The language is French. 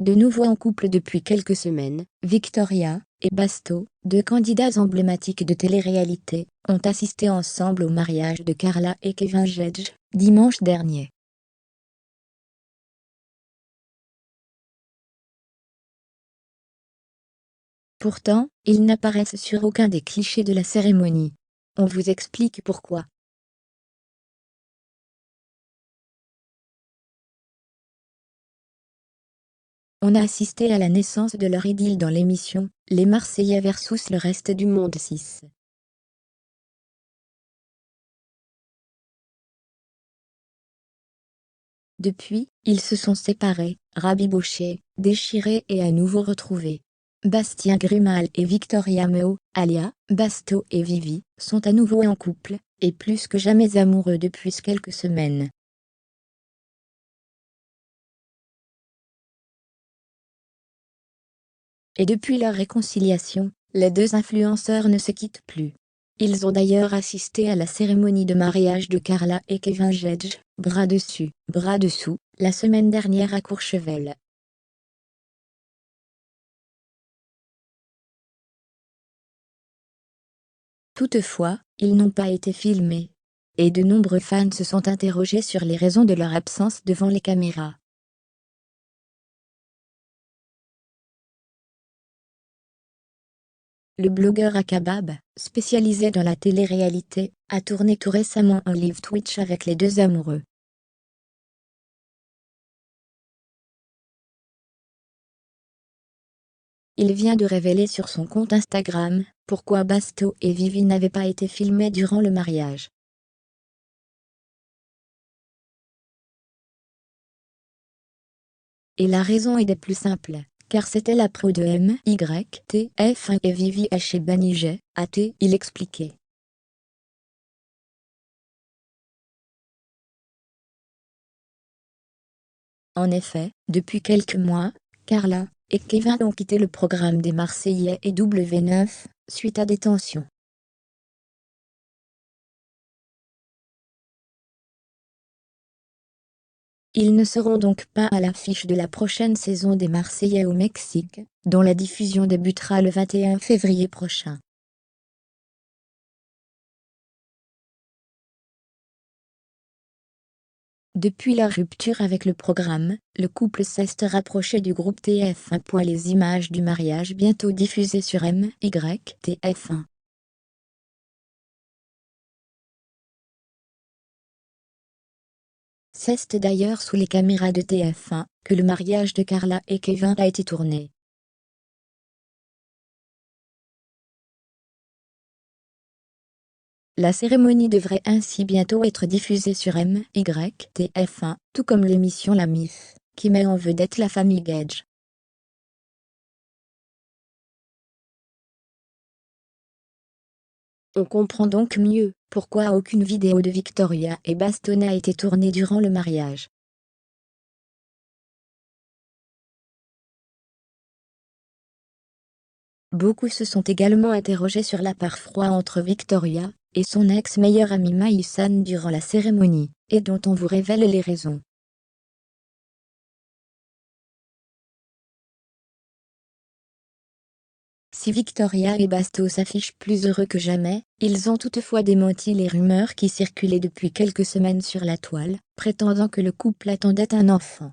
De nouveau en couple depuis quelques semaines, Victoria et Basto, deux candidats emblématiques de télé-réalité, ont assisté ensemble au mariage de Carla et Kevin Gedge, dimanche dernier. Pourtant, ils n'apparaissent sur aucun des clichés de la cérémonie. On vous explique pourquoi. On a assisté à la naissance de leur idylle dans l'émission « Les Marseillais versus le reste du monde 6. Depuis, ils se sont séparés, rabibochés, déchirés et à nouveau retrouvés. Bastien Grimal et Victoria Meo, alias Basto et Vivi, sont à nouveau en couple, et plus que jamais amoureux depuis quelques semaines. Et depuis leur réconciliation, les deux influenceurs ne se quittent plus. Ils ont d'ailleurs assisté à la cérémonie de mariage de Carla et Kevin Gedge, bras dessus, bras dessous, la semaine dernière à Courchevel. Toutefois, ils n'ont pas été filmés. Et de nombreux fans se sont interrogés sur les raisons de leur absence devant les caméras. Le blogueur Akabab, spécialisé dans la télé-réalité, a tourné tout récemment un live Twitch avec les deux amoureux. Il vient de révéler sur son compte Instagram pourquoi Basto et Vivi n'avaient pas été filmés durant le mariage. Et la raison est des plus simples, car c'était la pro de MYTF1 et Vivi chez Banijay, a-t-il expliqué. En effet, depuis quelques mois, Carla et Kevin ont quitté le programme des Marseillais et W9, suite à des tensions. Ils ne seront donc pas à l'affiche de la prochaine saison des Marseillais au Mexique, dont la diffusion débutera le 21 février prochain. Depuis leur rupture avec le programme, le couple s'est rapproché du groupe TF1. Les images du mariage bientôt diffusées sur MYTF1. C'est d'ailleurs sous les caméras de TF1 que le mariage de Carla et Kevin a été tourné. La cérémonie devrait ainsi bientôt être diffusée sur MYTF1, tout comme l'émission La Mif, qui met en vedette la famille Gedge. On comprend donc mieux pourquoi aucune vidéo de Victoria et Basto n'a été tournée durant le mariage. Beaucoup se sont également interrogés sur la part froide entre Victoria et son ex-meilleure amie Maïsan durant la cérémonie, et dont on vous révèle les raisons. Si Victoria et Basto s'affichent plus heureux que jamais, ils ont toutefois démenti les rumeurs qui circulaient depuis quelques semaines sur la toile, prétendant que le couple attendait un enfant.